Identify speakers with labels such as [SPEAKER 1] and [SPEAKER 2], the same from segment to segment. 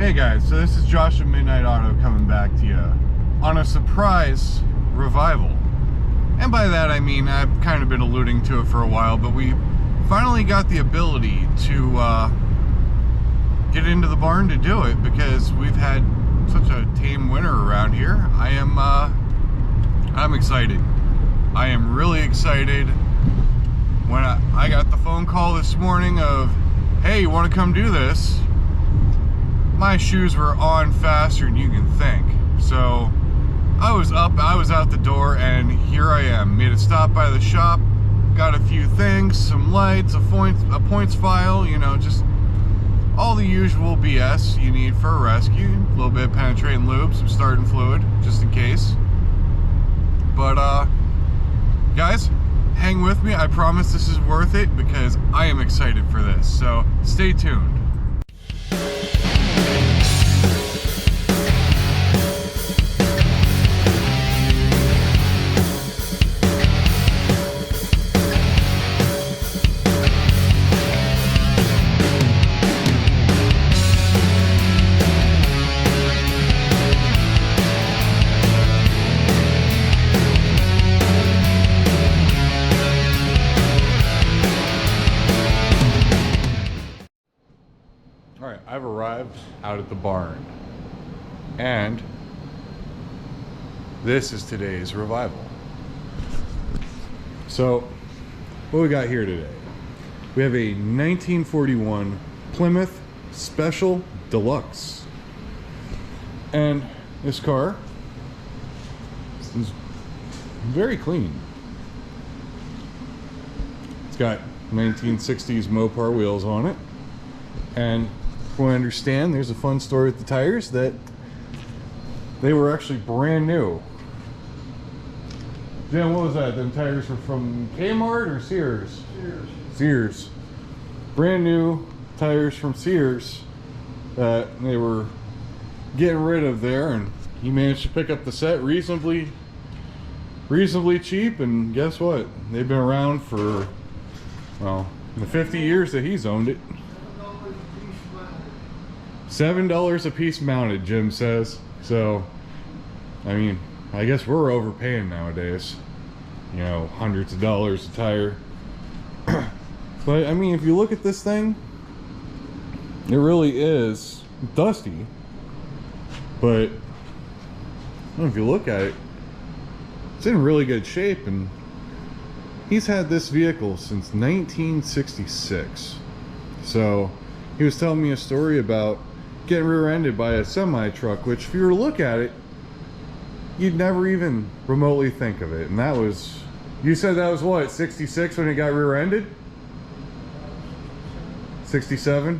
[SPEAKER 1] Hey guys, so this is Josh of Midnight Auto coming back to you on a surprise revival. And by that I mean I've kind of been alluding to it for a while, but we finally got the ability to get into the barn to do it because we've had such a tame winter around here. I'm excited. I am really excited. When I got the phone call this morning of, hey, you want to come do this? My shoes were on faster than you can think. So I was out the door, and here I am. Made a stop by the shop, got a few things, some lights, a points file, you know, just all the usual BS you need for a rescue. A little bit of penetrating lube, some starting fluid, just in case. But guys, hang with me. I promise this is worth it because I am excited for this. So stay tuned. Alright, I've arrived out at the barn, and this is today's revival. So, what we got here today? We have a 1941 Plymouth Special Deluxe. And this car is very clean. It's got 1960s Mopar wheels on it, and from what I understand, there's a fun story with the tires that they were actually brand new. Jim, what was that? Them tires were from Kmart or Sears? Sears. Brand new tires from Sears that they were getting rid of there, and he managed to pick up the set reasonably cheap, and guess what? They've been around for, well, the 50 years that he's owned it. $7 a piece mounted, Jim says. So, I mean, I guess we're overpaying nowadays. You know, hundreds of dollars a tire. But, I mean, if you look at this thing, it really is dusty. But, if you look at it, it's in really good shape. And he's had this vehicle since 1966. So, he was telling me a story about getting rear-ended by a semi-truck, which if you were to look at it, you'd never even remotely think of it. And that was, you said that was what, 66 when he got rear-ended? 67?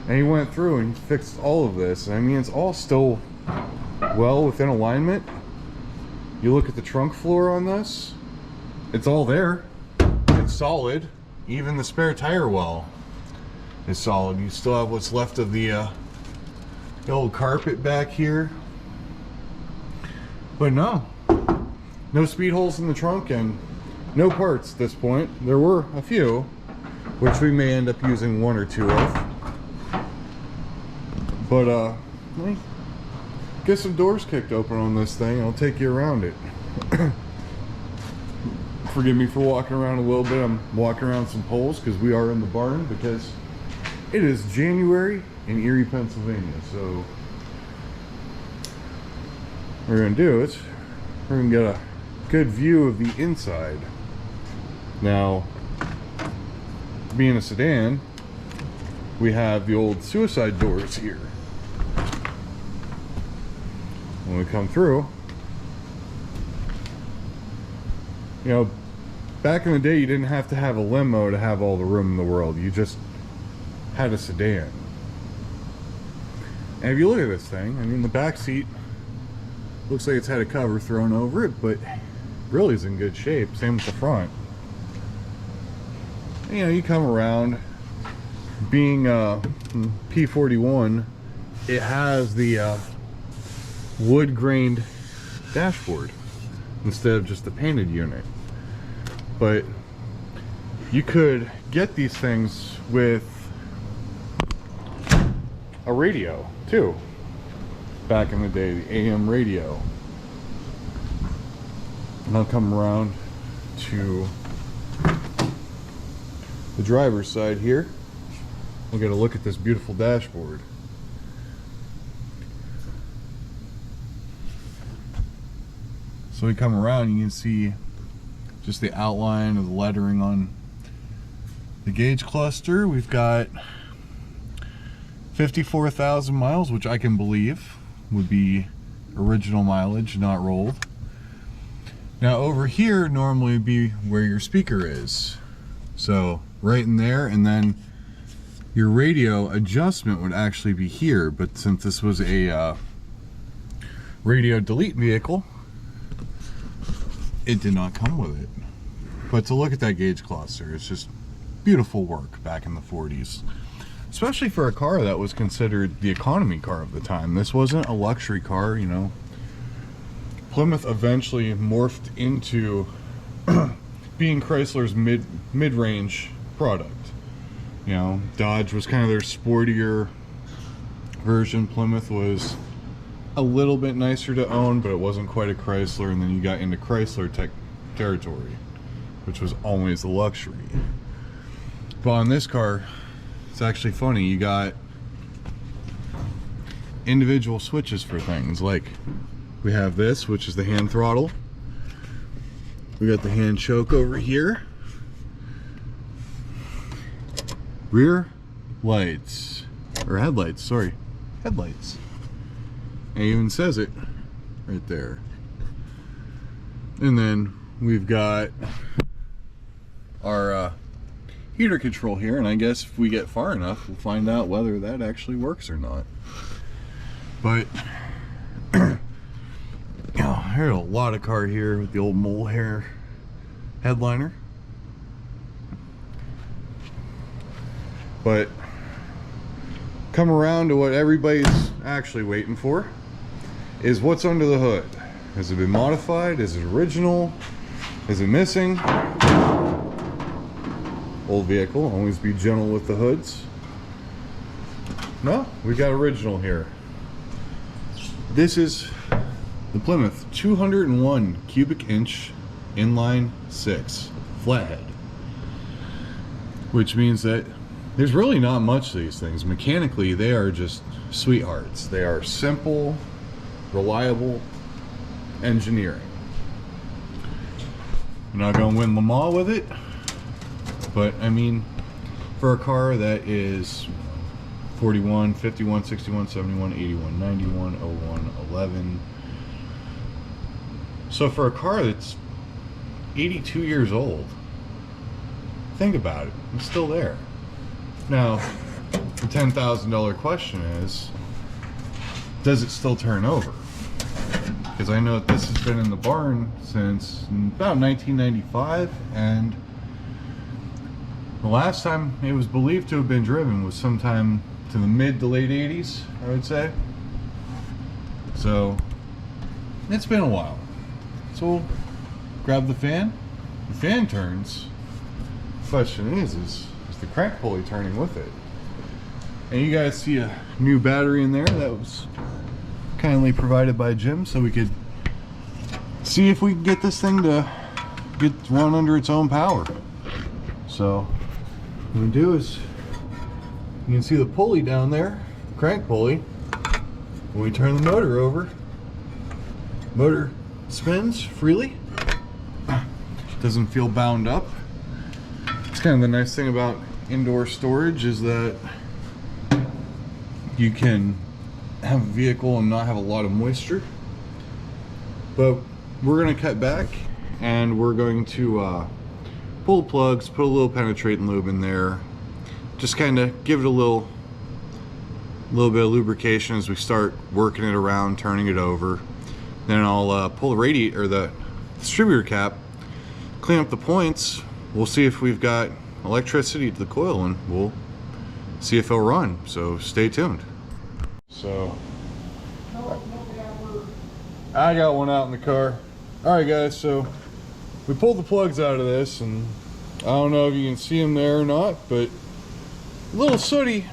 [SPEAKER 1] And he went through and fixed all of this. I mean, it's all still well within alignment. You look at the trunk floor on this, it's all there. It's solid. Even the spare tire well is solid. You still have what's left of the old carpet back here, but no speed holes in the trunk and no parts at this point. There were a few, which we may end up using one or two of, but let me get some doors kicked open on this thing. I'll take you around it. Forgive me for walking around a little bit. I'm walking around some poles because we are in the barn, because it is January in Erie, Pennsylvania. So what we're going to do is we're going to get a good view of the inside. Now, being a sedan, we have the old suicide doors here. When we come through, you know, back in the day you didn't have to have a limo to have all the room in the world. You just had a sedan. And if you look at this thing, I mean, the back seat looks like it's had a cover thrown over it, but really is in good shape. Same with the front. And, you know, you come around, being P41, it has the wood grained dashboard instead of just the painted unit. But you could get these things with a radio too. Back in the day, the AM radio. And I'll come around to the driver's side here. We'll get a look at this beautiful dashboard. So we come around, you can see just the outline of the lettering on the gauge cluster. We've got 54,000 miles, which I can believe would be original mileage, not rolled. Now over here normally would be where your speaker is. So right in there, and then your radio adjustment would actually be here, but since this was a radio delete vehicle, it did not come with it. But to look at that gauge cluster, it's just beautiful work back in the 40s. Especially for a car that was considered the economy car of the time. This wasn't a luxury car, you know. Plymouth eventually morphed into being Chrysler's mid-range product. You know, Dodge was kind of their sportier version. Plymouth was a little bit nicer to own, but it wasn't quite a Chrysler. And then you got into Chrysler territory, which was always a luxury. But on this car, it's actually funny. You got individual switches for things. Like we have this, which is the hand throttle. We got the hand choke over here. Rear lights, or headlights, sorry, headlights. It even says it right there. And then we've got our heater control here, and I guess if we get far enough, we'll find out whether that actually works or not. But there's a lot of car here with the old mole hair headliner. But come around to what everybody's actually waiting for, is what's under the hood. Has it been modified? Is it original? Is it missing? Old vehicle, always be gentle with the hoods. No, we got original here. This is the Plymouth 201 cubic inch inline 6 flathead, which means that there's really not much to these things. Mechanically, they are just sweethearts. They are simple, reliable engineering. We're not going to win Le Mans with it, but I mean, for a car that is 41, 51, 61, 71, 81, 91, 01, 11. So for a car that's 82 years old, think about it, it's still there. Now, the $10,000 question is, does it still turn over? Because I know that this has been in the barn since about 1995, and the last time it was believed to have been driven was sometime to the mid to late 80s, I would say. So, it's been a while. So we'll grab the fan. The fan turns. The question is the crank pulley turning with it? And you guys see a new battery in there that was kindly provided by Jim, so we could see if we can get this thing to run under its own power. So what we do is, you can see the pulley down there, the crank pulley. When we turn the motor over, motor spins freely, doesn't feel bound up. It's kind of the nice thing about indoor storage, is that you can have a vehicle and not have a lot of moisture. But we're going to cut back and we're going to pull the plugs, put a little penetrating lube in there, just kind of give it a little bit of lubrication as we start working it around, turning it over. Then I'll pull the radiator, or the distributor cap, clean up the points. We'll see if we've got electricity to the coil, and we'll see if it'll run. So stay tuned. So I got one out in the car. Alright guys, so we pulled the plugs out of this, and I don't know if you can see them there or not, but a little sooty.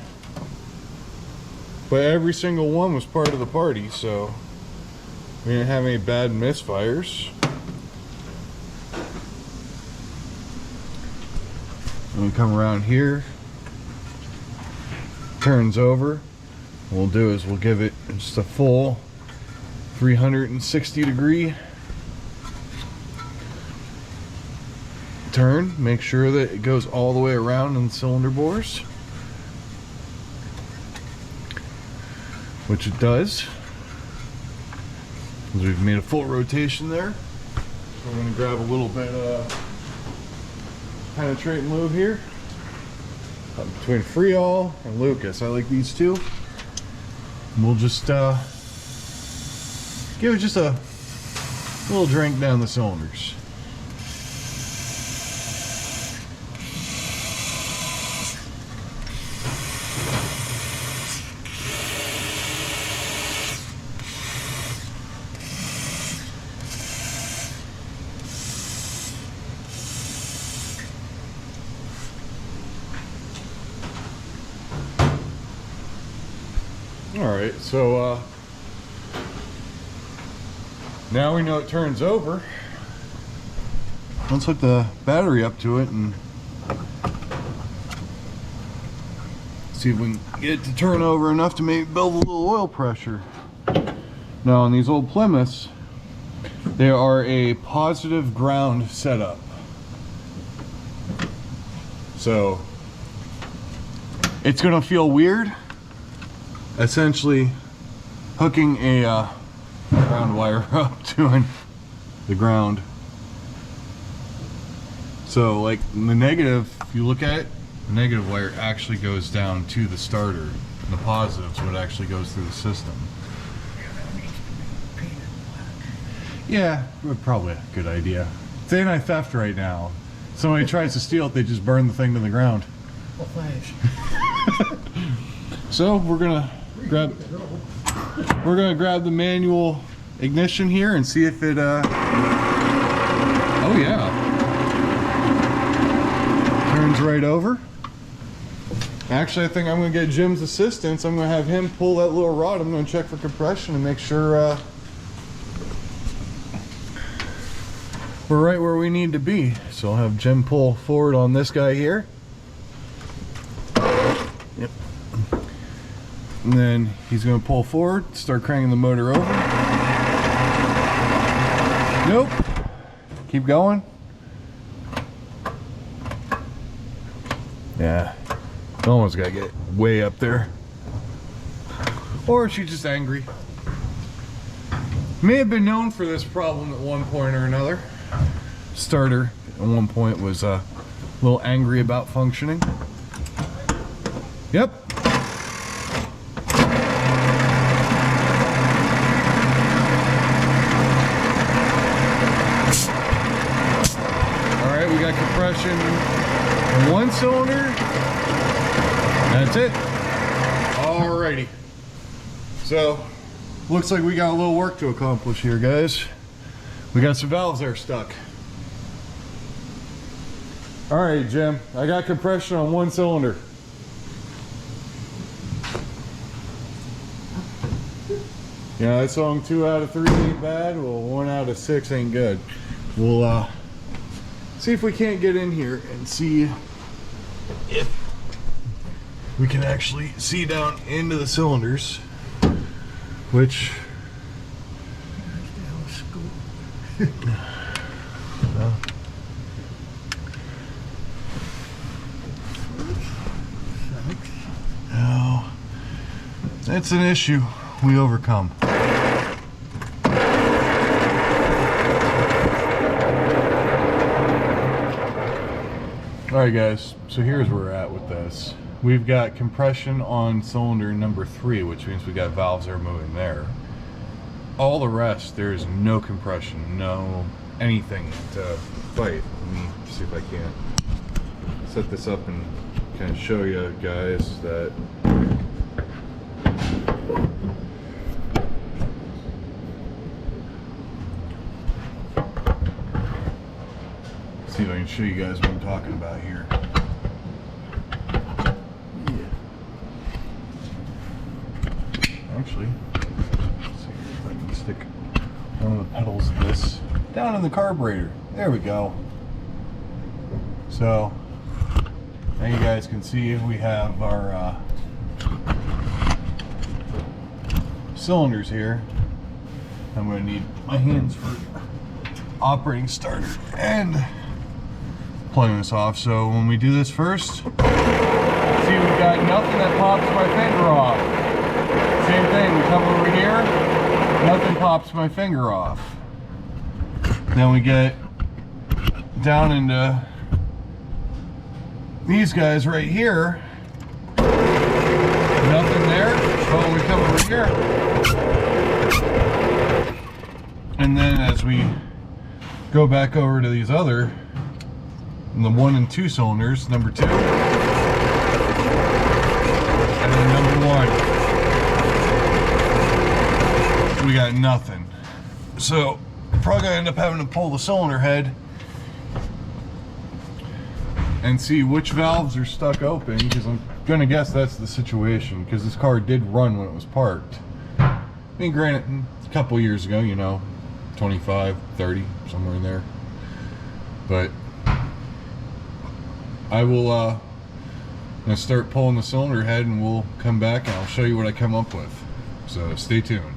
[SPEAKER 1] but every single one was part of the party, so we didn't have any bad misfires. And we come around here, turns over. What we'll do is we'll give it just a full 360 degree turn. Make sure that it goes all the way around in the cylinder bores, which it does. We've made a full rotation there. So we're going to grab a little bit of penetrating lube here between Freol and Lucas. I like these two. And we'll just give it just a little drink down the cylinders. Alright, so now we know it turns over. Let's hook the battery up to it and see if we can get it to turn over enough to maybe build a little oil pressure. Now on these old Plymouths, they are a positive ground setup. So it's gonna feel weird essentially hooking a ground wire up to the ground. So like the negative, if you look at it, the negative wire actually goes down to the starter, and the positive is what actually goes through the system. Yeah, probably a good idea. It's anti-theft right now. Somebody tries to steal it, they just burn the thing to the ground.
[SPEAKER 2] Well, thanks.
[SPEAKER 1] So we're gonna grab the manual ignition here and see if it oh yeah, turns right over. Actually, I think I'm gonna get Jim's assistance. I'm gonna have him pull that little rod. I'm gonna check for compression and make sure we're right where we need to be. So I'll have Jim pull forward on this guy here. Yep. And then he's going to pull forward, start cranking the motor over. Nope. Keep going. Yeah. Almost got to get way up there. Or she's just angry. May have been known for this problem at one point or another. Starter at one point was a little angry about functioning. Yep. Alright, we got compression in one cylinder. That's it. Alrighty. So, looks like we got a little work to accomplish here, guys. We got some valves there stuck. Alright, Jim, I got compression on one cylinder. Yeah, that song 2 out of 3 ain't bad. Well, 1 out of 6 ain't good. We'll see if we can't get in here and see if we can actually see down into the cylinders, which no, that's an issue we overcome. Alright guys, so here's where we're at with this. We've got compression on cylinder number 3, which means we got valves that are moving there. All the rest, there is no compression, no anything to fight. Let me see if I can set this up and kind of show you guys that see if I can show you guys what I'm talking about here. Actually, let's see if I can stick one of the pedals of this down in the carburetor. There we go. So now you guys can see we have our cylinders here. I'm going to need my hands for operating starter and pulling this off. So when we do this first, see, we've got nothing that pops my finger off. Same thing, we come over here, nothing pops my finger off. Then we get down into these guys right here, nothing there. But when we come over here, and then as we go back over to these other, the 1 and 2 cylinders, number 2, and then number 1, we got nothing. So probably gonna end up having to pull the cylinder head and see which valves are stuck open, because I'm gonna guess that's the situation, because this car did run when it was parked. I mean, granted, a couple years ago, you know, 25, 30, somewhere in there. But I will gonna start pulling the cylinder head, and we'll come back and I'll show you what I come up with. So stay tuned.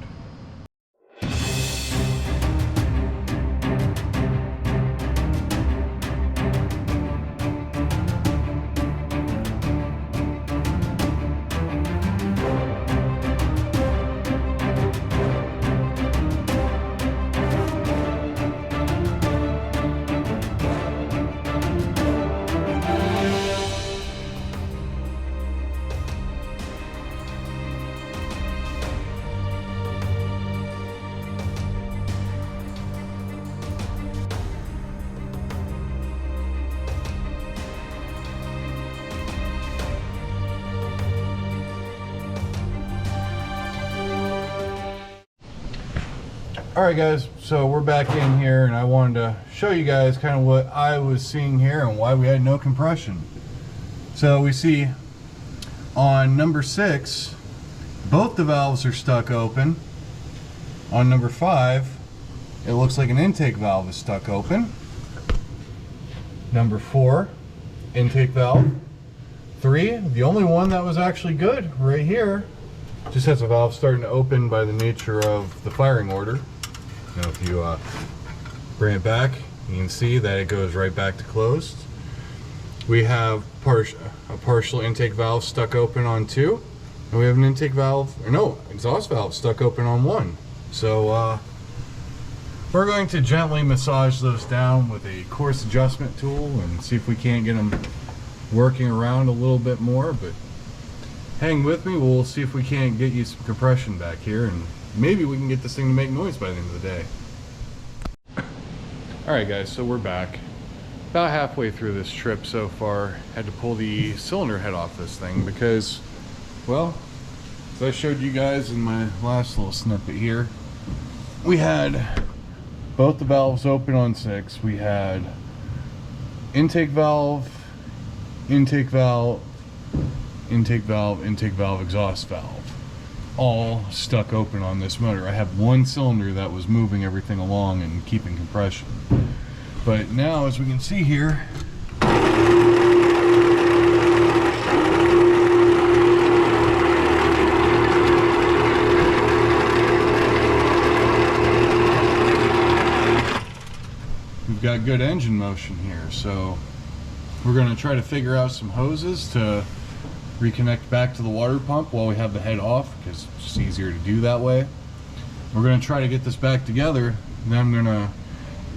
[SPEAKER 1] Alright guys, so we're back in here, and I wanted to show you guys kind of what I was seeing here and why we had no compression. So we see on number 6, both the valves are stuck open. On number 5, it looks like an intake valve is stuck open. Number 4, intake valve. 3, the only one that was actually good right here, just has a valve starting to open by the nature of the firing order. Now if you bring it back, you can see that it goes right back to closed. We have a partial intake valve stuck open on 2, and we have an intake valve, or no, exhaust valve stuck open on 1. So we're going to gently massage those down with a course adjustment tool and see if we can't get them working around a little bit more. But hang with me, we'll see if we can't get you some compression back here, and maybe we can get this thing to make noise by the end of the day. Alright guys, so we're back. About halfway through this trip so far. Had to pull the cylinder head off this thing because, well, as I showed you guys in my last little snippet here, we had both the valves open on 6. We had intake valve, intake valve, intake valve, intake valve, exhaust valve, all stuck open on this motor. I have one cylinder that was moving everything along and keeping compression. But now, as we can see here, we've got good engine motion here. So we're going to try to figure out some hoses to reconnect back to the water pump while we have the head off, because it's just easier to do that way. We're going to try to get this back together, and then I'm going to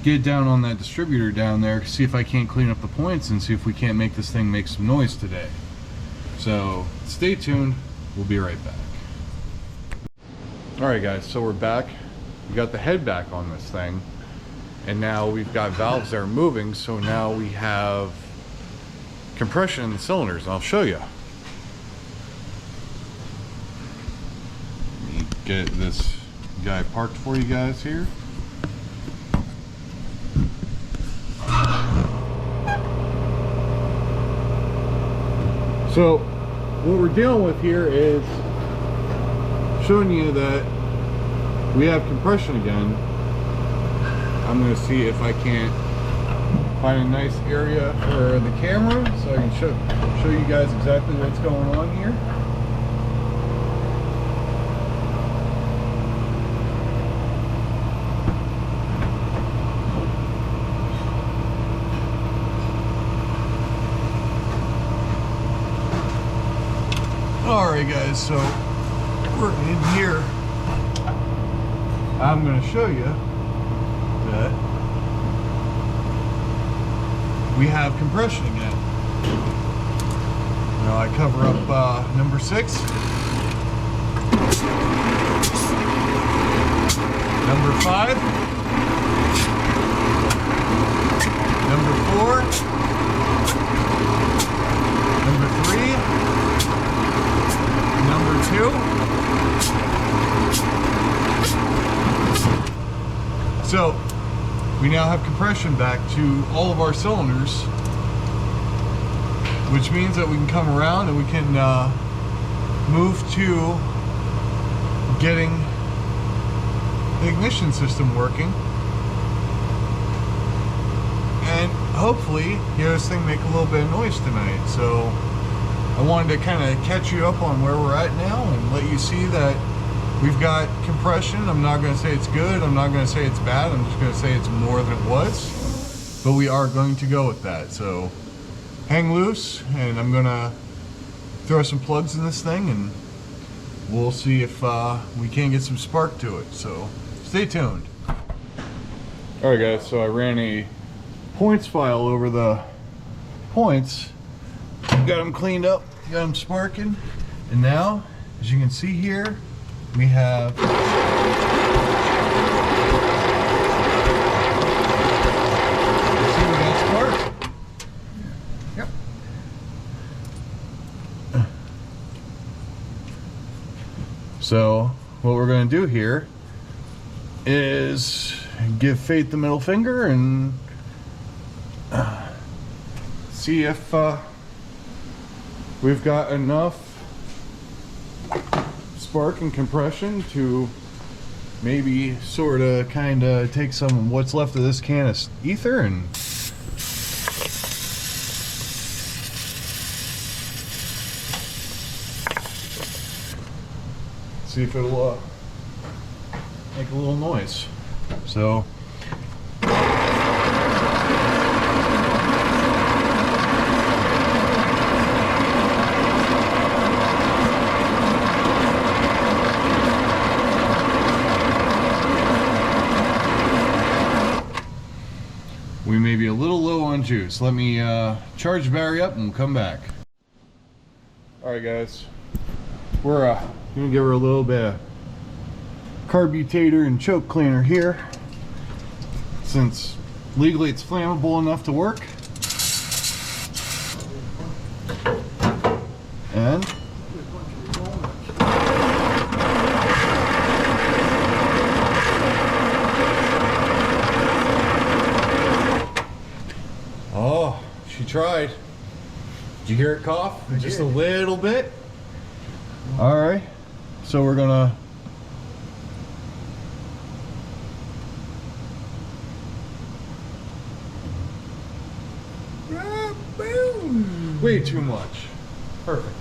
[SPEAKER 1] get down on that distributor down there, see if I can't clean up the points and see if we can't make this thing make some noise today. So stay tuned, we'll be right back. Alright guys, so we're back. We got the head back on this thing, and now we've got valves that are moving, so now we have compression in the cylinders, and I'll show you. Let me get this guy parked for you guys here. So what we're dealing with here is showing you that we have compression again. I'm going to see if I can't find a nice area for the camera so I can show you guys exactly what's going on here. Alright guys, so we're in here. I'm going to show you that we have compression again. Now I cover up number 6, number 5, number 4, number 3, number 2. So we now have compression back to all of our cylinders, which means that we can come around and we can move to getting the ignition system working, and hopefully hear this thing make a little bit of noise tonight. So I wanted to kind of catch you up on where we're at now and let you see that we've got compression. I'm not going to say it's good, I'm not going to say it's bad, I'm just going to say it's more than it was, but we are going to go with that. So hang loose, and I'm going to throw some plugs in this thing and we'll see if we can get some spark to it. So stay tuned. Alright guys, so I ran a points file over the points, got them cleaned up, got them sparking, and now, as you can see here, we have spark. Yep. So what we're going to do here is give Fate the middle finger and see if we've got enough spark and compression to maybe sort of kind of take some what's left of this can of ether and see if it'll make a little noise. So we may be a little low on juice. Let me charge the battery up and we'll come back. Alright guys, we're gonna give her a little bit of carbutator and choke cleaner here, since legally it's flammable enough to work. And oh, she tried. Did you hear it cough? Just a little bit. All right, so we're gonna boom. Way too much. Perfect.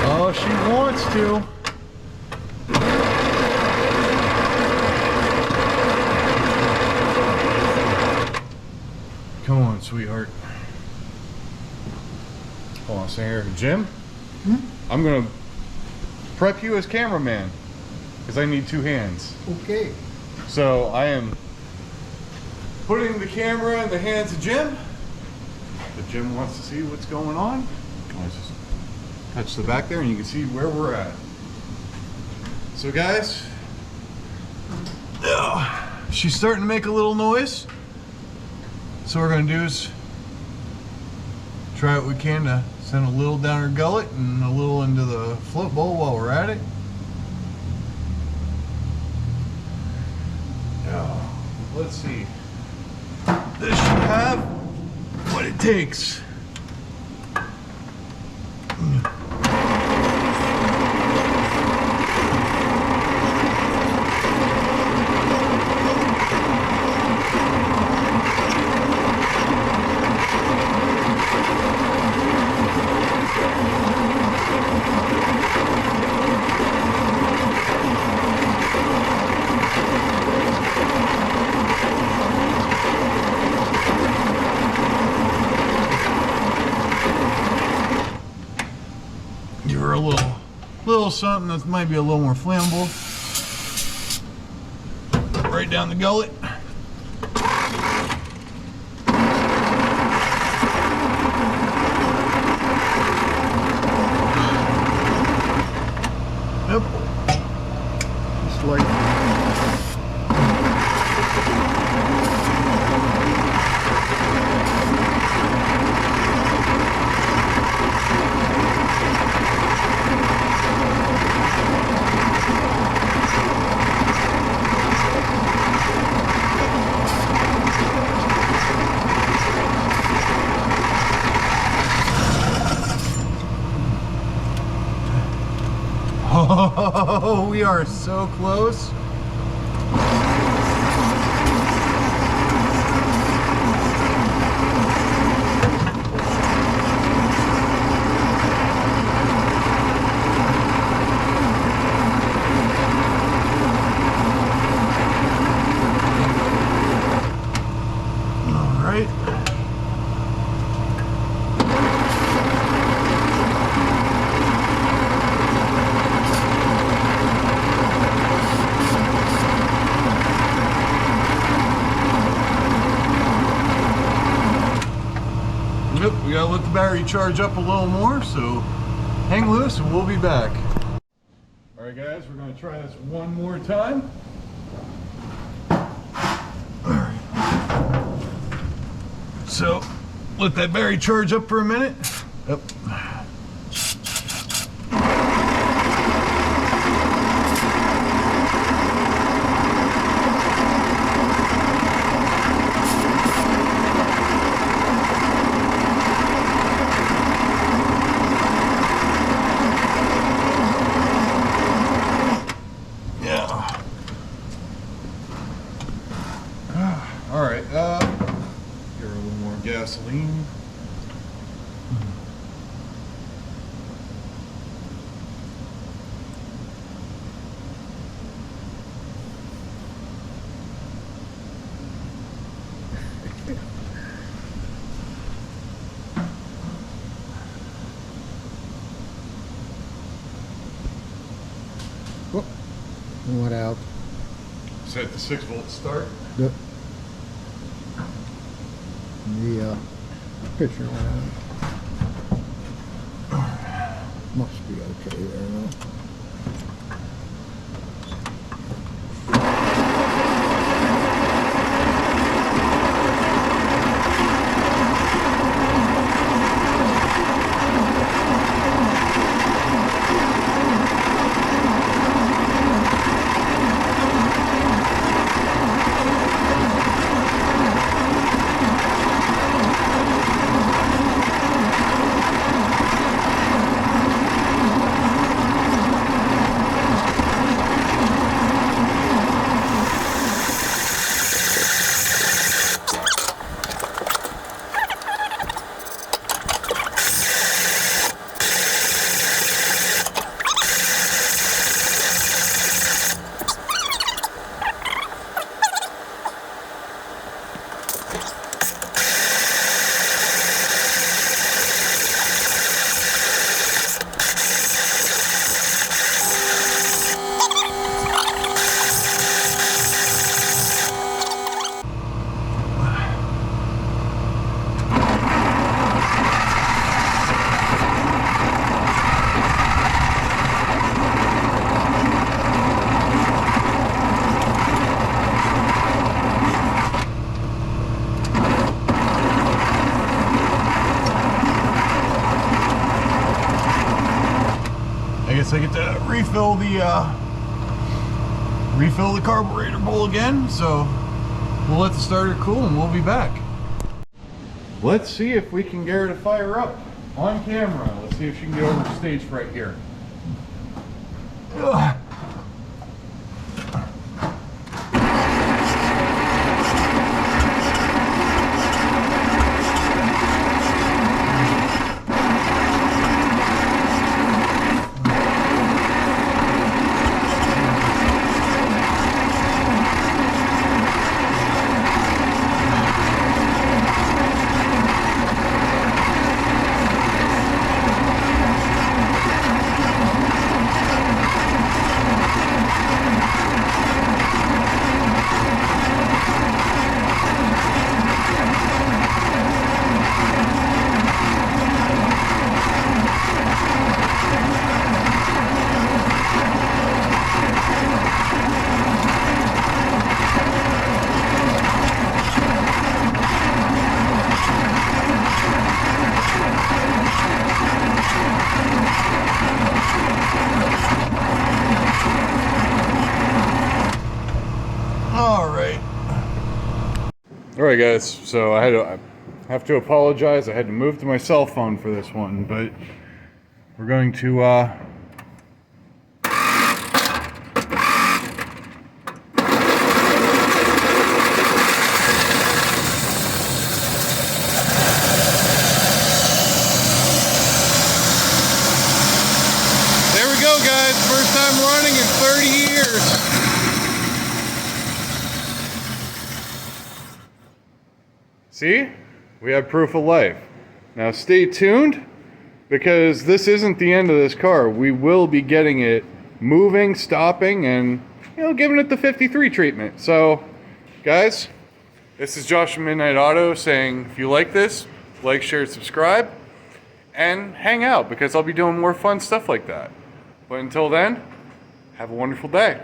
[SPEAKER 1] Oh, she wants to. Come on, sweetheart. Hold on a second here. Jim? I'm going to prep you as cameraman because I need 2 hands.
[SPEAKER 2] Okay.
[SPEAKER 1] So I am putting the camera in the hands of Jim. But Jim wants to see what's going on. Let's just touch the back there and you can see where we're at. So guys, she's starting to make a little noise. So what we're going to do is try what we can to
[SPEAKER 2] Send a little down her gullet and a little into the float bowl while we're at it. Let's see. This should have what it takes. Give her a little something that might be a little more flammable. Right down the gullet. Yep. Just like oh, we are so close. All right. Yep, we gotta let the battery charge up a little more, so hang loose and we'll be back.
[SPEAKER 1] All right, guys, we're gonna try this one more time.
[SPEAKER 2] So let that battery charge up for a minute. Yep. All right, give her a little more gasoline.
[SPEAKER 3] Whoop. Went out.
[SPEAKER 1] Set the 6-volt start.
[SPEAKER 3] The picture went out. Must be okay there now.
[SPEAKER 2] guess I get to refill the carburetor bowl again. So we'll let the starter cool and we'll be back. Let's see if we can get her to fire up on camera. Let's see if she can get over stage right here. Ugh. Alright guys, so I have to apologize. I had to move to my cell phone for this one, but we're going to there we go guys, first time running in 30 years. See? We have proof of life. Now stay tuned, because this isn't the end of this car. We will be getting it moving, stopping, and, you know, giving it the 53 treatment. So, guys, this is Josh from Midnight Auto saying, if you like this, like, share, subscribe, and hang out, because I'll be doing more fun stuff like that. But until then, have a wonderful day.